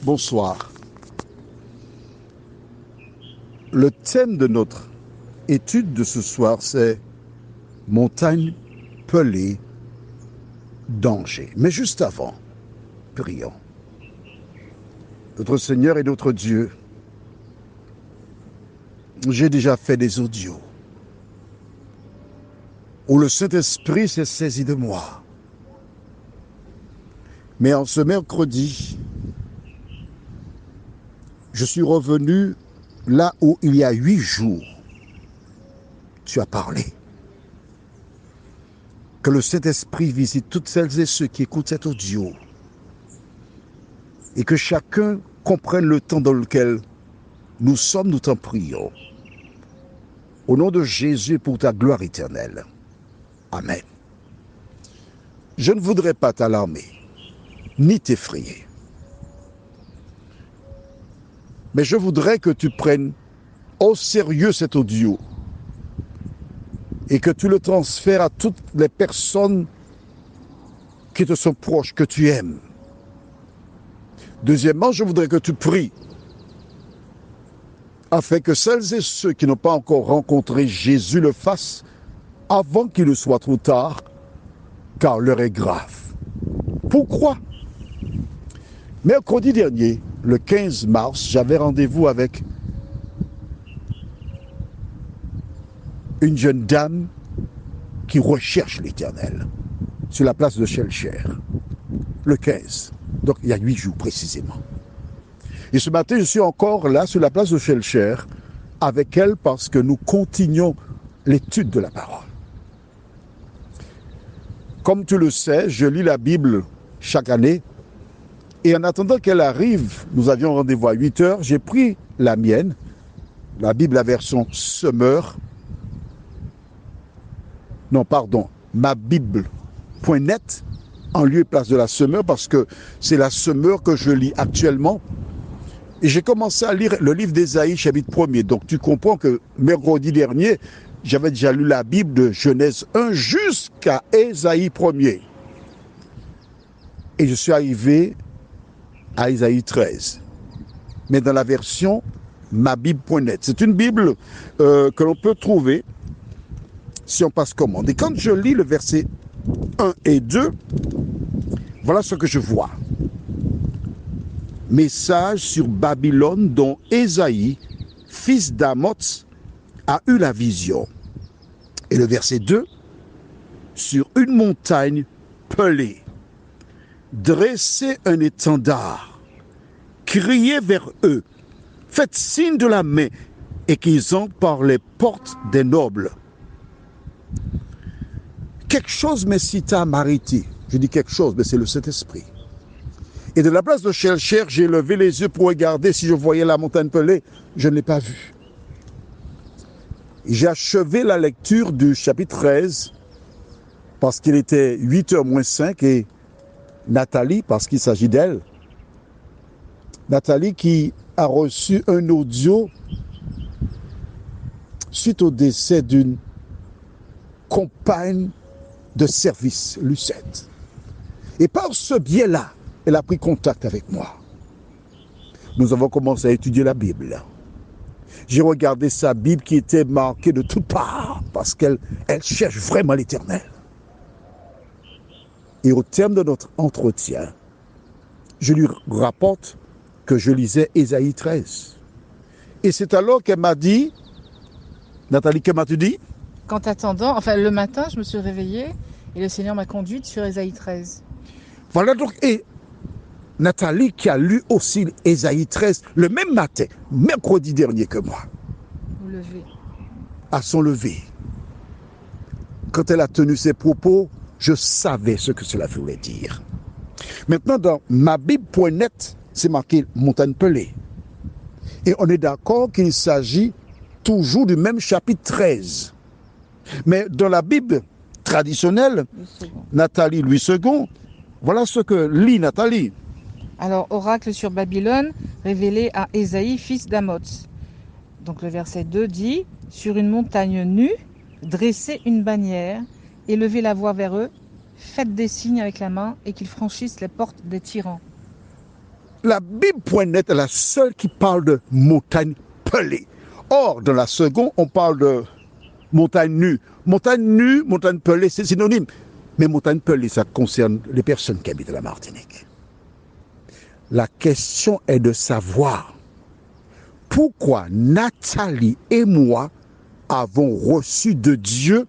Bonsoir. Le thème de notre étude de ce soir, c'est montagne pelée, danger. Mais juste avant, prions. Notre Seigneur et notre Dieu, j'ai déjà fait des audios où le Saint-Esprit s'est saisi de moi. Mais en ce mercredi, je suis revenu là où il y a 8 jours, tu as parlé. Que le Saint-Esprit visite toutes celles et ceux qui écoutent cet audio et que chacun comprenne le temps dans lequel nous sommes, nous t'en prions. Au nom de Jésus, pour ta gloire éternelle. Amen. Je ne voudrais pas t'alarmer, ni t'effrayer. Mais je voudrais que tu prennes au sérieux cet audio et que tu le transfères à toutes les personnes qui te sont proches, que tu aimes. Deuxièmement, je voudrais que tu pries afin que celles et ceux qui n'ont pas encore rencontré Jésus le fassent avant qu'il ne soit trop tard, car l'heure est grave. Pourquoi? Mercredi dernier, le 15 mars, j'avais rendez-vous avec une jeune dame qui recherche l'Éternel sur la place de Shelcher, le 15, donc il y a 8 jours précisément. Et ce matin, je suis encore là sur la place de Shelcher avec elle parce que nous continuons l'étude de la parole. Comme tu le sais, je lis la Bible chaque année et en attendant qu'elle arrive, nous avions rendez-vous à 8 heures, j'ai pris la mienne, la Bible, la version Semeur, ma Bible.net, en lieu et place de la Semeur, parce que c'est la Semeur que je lis actuellement. Et j'ai commencé à lire le livre d'Ésaïe, chapitre 1er. Donc tu comprends que mercredi dernier, j'avais déjà lu la Bible de Genèse 1 jusqu'à Ésaïe 1er. Et je suis arrivé à Ésaïe 13. Mais dans la version mabible.net. C'est une Bible que l'on peut trouver si on passe commande. Et quand je lis le verset 1 et 2, voilà ce que je vois. Message sur Babylone dont Ésaïe, fils d'Amoz, a eu la vision. Et le verset 2, sur une montagne pelée, dressez un étendard, criez vers eux, faites signe de la main et qu'ils entrent par les portes des nobles. Quelque chose m'incita à m'arrêter. Je dis quelque chose, mais c'est le Saint-Esprit. Et de la place de Shelcher, j'ai levé les yeux pour regarder si je voyais la montagne pelée. Je ne l'ai pas vue. J'ai achevé la lecture du chapitre 13 parce qu'il était 8h moins 5 et Nathalie, parce qu'il s'agit d'elle, Nathalie qui a reçu un audio suite au décès d'une compagne de service, Lucette. Et par ce biais-là, elle a pris contact avec moi. Nous avons commencé à étudier la Bible. J'ai regardé sa Bible qui était marquée de toutes parts parce qu'elle cherche vraiment l'Éternel. Et au terme de notre entretien, je lui rapporte que je lisais Ésaïe 13. Et c'est alors qu'elle m'a dit, Nathalie, que m'as-tu dit? Qu'en t'attendant, le matin, je me suis réveillée et le Seigneur m'a conduite sur Ésaïe 13. Voilà donc, et Nathalie qui a lu aussi Ésaïe 13 le même matin, mercredi dernier que moi. Au lever. À son lever. Quand elle a tenu ses propos, je savais ce que cela voulait dire. Maintenant, dans ma Bible.net, c'est marqué montagne pelée. Et on est d'accord qu'il s'agit toujours du même chapitre 13. Mais dans la Bible traditionnelle, Nathalie Louis II, voilà ce que lit Nathalie. Alors, oracle sur Babylone, révélé à Ésaïe, fils d'Amoz. Donc le verset 2 dit, sur une montagne nue, dressez une bannière, élevez la voix vers eux, faites des signes avec la main et qu'ils franchissent les portes des tyrans. La Bible.net est la seule qui parle de montagne pelée. Or, dans la seconde, on parle de montagne nue. Montagne nue, montagne pelée, c'est synonyme. Mais montagne pelée, ça concerne les personnes qui habitent la Martinique. La question est de savoir pourquoi Nathalie et moi avons reçu de Dieu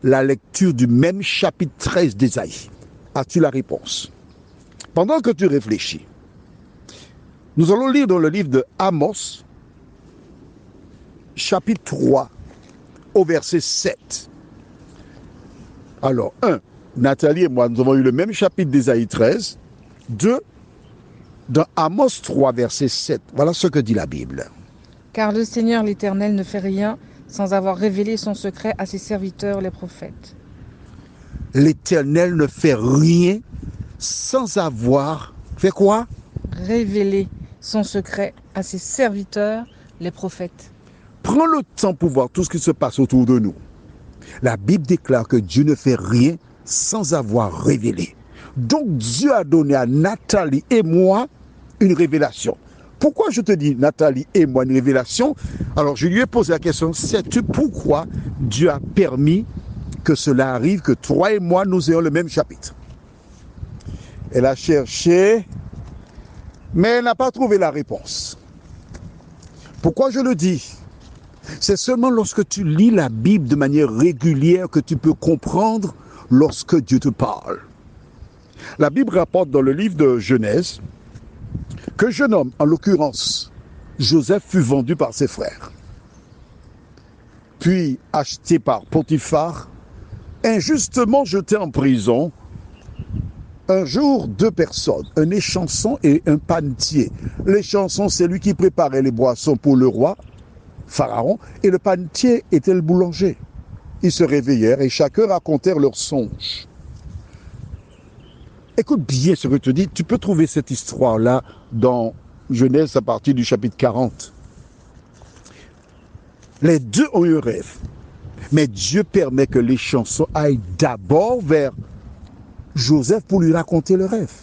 la lecture du même chapitre 13 d'Ésaïe. As-tu la réponse? Pendant que tu réfléchis, nous allons lire dans le livre de Amos, chapitre 3, au verset 7. Alors, 1, Nathalie et moi, nous avons eu le même chapitre d'Ésaïe 13. 2, dans Amos 3, verset 7. Voilà ce que dit la Bible. Car le Seigneur l'Éternel ne fait rien sans avoir révélé son secret à ses serviteurs les prophètes. L'Éternel ne fait rien sans avoir fait quoi? Révélé son secret à ses serviteurs les prophètes. Prends le temps pour voir tout ce qui se passe autour de nous. La Bible déclare que Dieu ne fait rien sans avoir révélé. Donc Dieu a donné à Nathalie et moi une révélation. Pourquoi je te dis Nathalie et moi une révélation? Alors je lui ai posé la question, sais-tu pourquoi Dieu a permis que cela arrive, que toi et moi nous ayons le même chapitre? Elle a cherché, mais elle n'a pas trouvé la réponse. Pourquoi je le dis? C'est seulement lorsque tu lis la Bible de manière régulière que tu peux comprendre lorsque Dieu te parle. La Bible rapporte dans le livre de Genèse qu'un jeune homme, en l'occurrence Joseph, fut vendu par ses frères, puis acheté par Potiphar, injustement jeté en prison. Un jour, 2 personnes, un échanson et un panetier. L'échanson, c'est lui qui préparait les boissons pour le roi, Pharaon, et le panetier était le boulanger. Ils se réveillèrent et chacun racontèrent leurs songes. Écoute bien ce que je te dis, tu peux trouver cette histoire-là dans Genèse à partir du chapitre 40. Les deux ont eu un rêve, mais Dieu permet que l'échanson aille d'abord vers Joseph pour lui raconter le rêve.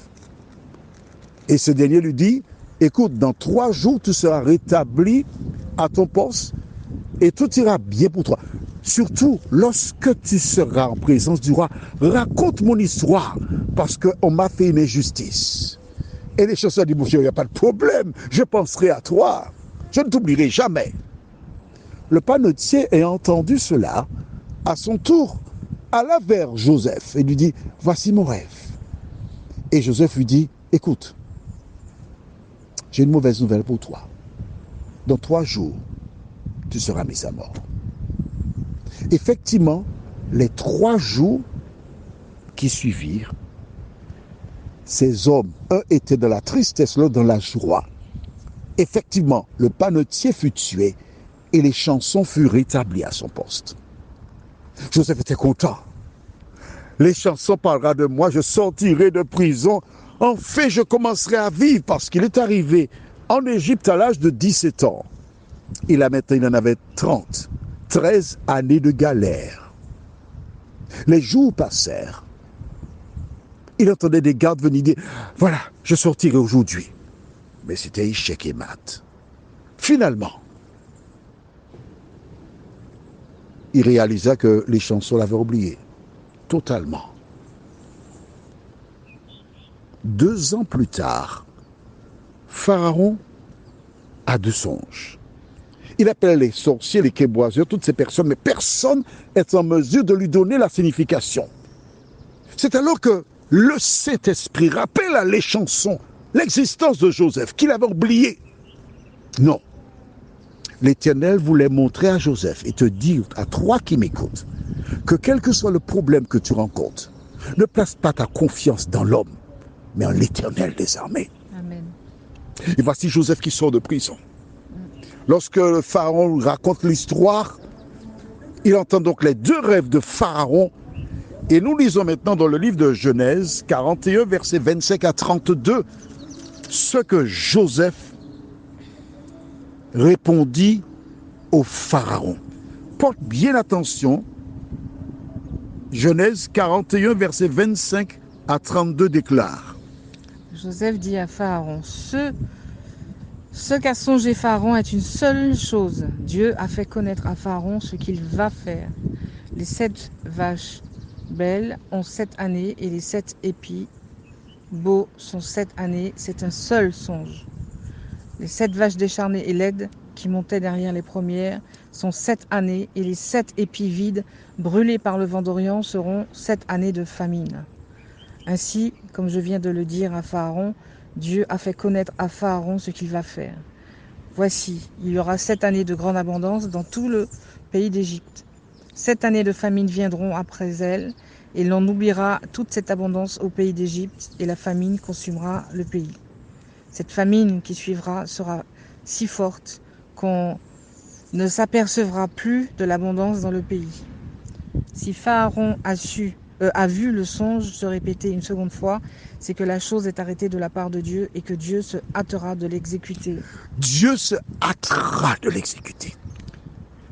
Et ce dernier lui dit, écoute, dans 3 jours, tu seras rétabli à ton poste et tout ira bien pour toi. Surtout, lorsque tu seras en présence du roi, raconte mon histoire parce qu'on m'a fait une injustice. Et les chansons disent, monsieur, il n'y a pas de problème, je penserai à toi, je ne t'oublierai jamais. Le panetier ayant entendu cela, à son tour, alla vers Joseph et lui dit, voici mon rêve. Et Joseph lui dit, écoute, j'ai une mauvaise nouvelle pour toi. Dans 3 jours, tu seras mis à mort. Effectivement, les 3 jours qui suivirent, ces hommes, un était dans la tristesse, l'autre dans la joie. Effectivement, le panetier fut tué et les chansons furent rétablies à son poste. Joseph était content. Les chansons parlera de moi, je sortirai de prison. Enfin, je commencerai à vivre parce qu'il est arrivé en Égypte à l'âge de 17 ans. Et là maintenant, il en avait 30. 13 années de galère. Les jours passèrent. Il entendait des gardes venir dire, voilà, je sortirai aujourd'hui. Mais c'était échec et mat. Finalement, il réalisa que les chansons l'avaient oublié. Totalement. 2 ans plus tard, Pharaon a 2 songes. Il appelle les sorciers, les québoiseurs, toutes ces personnes, mais personne n'est en mesure de lui donner la signification. C'est alors que le Saint-Esprit rappelle à les chansons l'existence de Joseph, qu'il avait oublié. Non. L'Éternel voulait montrer à Joseph et te dire, à toi qui m'écoutes, que quel que soit le problème que tu rencontres, ne place pas ta confiance dans l'homme, mais en l'Éternel des armées. Amen. Et voici Joseph qui sort de prison. Lorsque le Pharaon raconte l'histoire, il entend donc les 2 rêves de Pharaon. Et nous lisons maintenant dans le livre de Genèse 41, versets 25 à 32, ce que Joseph répondit au Pharaon. Porte bien attention, Genèse 41, versets 25 à 32 déclare. Joseph dit à Pharaon, ce qu'a songé Pharaon est une seule chose. Dieu a fait connaître à Pharaon ce qu'il va faire. Les 7 vaches belles ont 7 années et les 7 épis beaux sont 7 années. C'est un seul songe. Les 7 vaches décharnées et laides qui montaient derrière les premières sont 7 années et les 7 épis vides brûlés par le vent d'Orient seront 7 années de famine. Ainsi, comme je viens de le dire à Pharaon, Dieu a fait connaître à Pharaon ce qu'il va faire. Voici, il y aura 7 années de grande abondance dans tout le pays d'Égypte. 7 années de famine viendront après elles, et l'on oubliera toute cette abondance au pays d'Égypte, et la famine consumera le pays. Cette famine qui suivra sera si forte qu'on ne s'apercevra plus de l'abondance dans le pays. Si Pharaon a vu le songe se répéter une seconde fois, c'est que la chose est arrêtée de la part de Dieu et que Dieu se hâtera de l'exécuter. Dieu se hâtera de l'exécuter.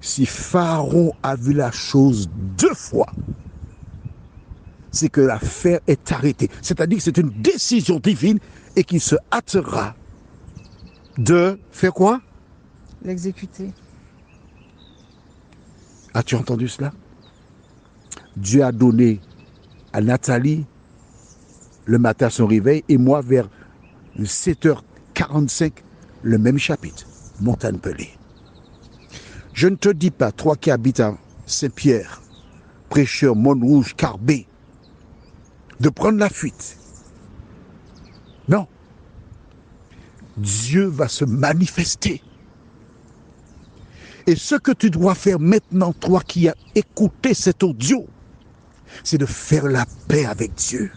Si Pharaon a vu la chose 2 fois, c'est que l'affaire est arrêtée. C'est-à-dire que c'est une décision divine et qu'il se hâtera de faire quoi? L'exécuter. As-tu entendu cela? Dieu a donné à Nathalie le matin son réveil et moi vers 7h45 le même chapitre, Montagne Pelée. Je ne te dis pas, toi qui habites à Saint-Pierre, prêcheur, Montrouge, Carbet, de prendre la fuite. Non. Dieu va se manifester. Et ce que tu dois faire maintenant, toi qui as écouté cet audio, c'est de faire la paix avec Dieu.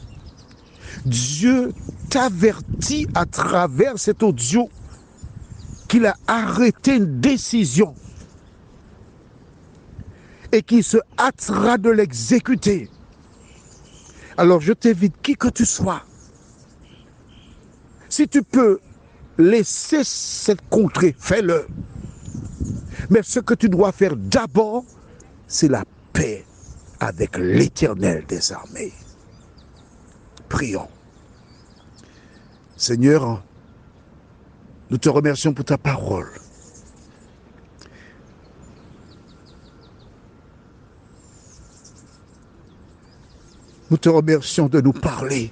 Dieu t'avertit à travers cet audio qu'il a arrêté une décision et qu'il se hâtera de l'exécuter. Alors je t'invite, qui que tu sois, si tu peux laisser cette contrée, fais-le. Mais ce que tu dois faire d'abord, c'est la paix avec l'Éternel des armées. Prions. Seigneur, nous te remercions pour ta parole. Nous te remercions de nous parler,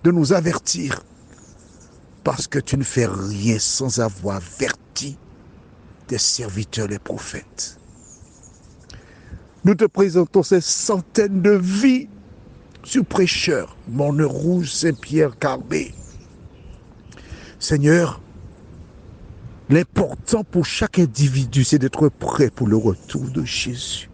de nous avertir, parce que tu ne fais rien sans avoir averti tes serviteurs, les prophètes. Nous te présentons ces centaines de vies sur prêcheurs, Montrouge, Saint-Pierre, Carbet. Seigneur, l'important pour chaque individu, c'est d'être prêt pour le retour de Jésus.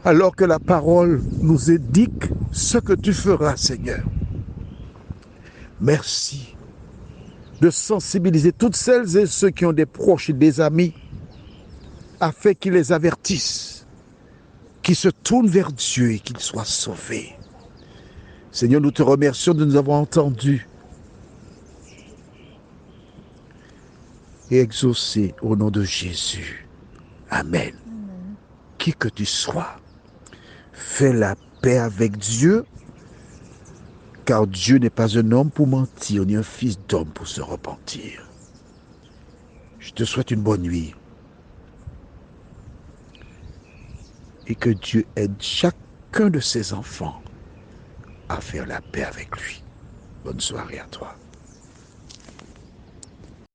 Alors que la parole nous indique ce que tu feras, Seigneur. Merci de sensibiliser toutes celles et ceux qui ont des proches et des amis afin qu'ils les avertissent, qu'ils se tournent vers Dieu et qu'ils soient sauvés. Seigneur, nous te remercions de nous avoir entendus et exaucés au nom de Jésus. Amen. Qui que tu sois, fais la paix avec Dieu, car Dieu n'est pas un homme pour mentir, ni un fils d'homme pour se repentir. Je te souhaite une bonne nuit. Et que Dieu aide chacun de ses enfants à faire la paix avec lui. Bonne soirée à toi.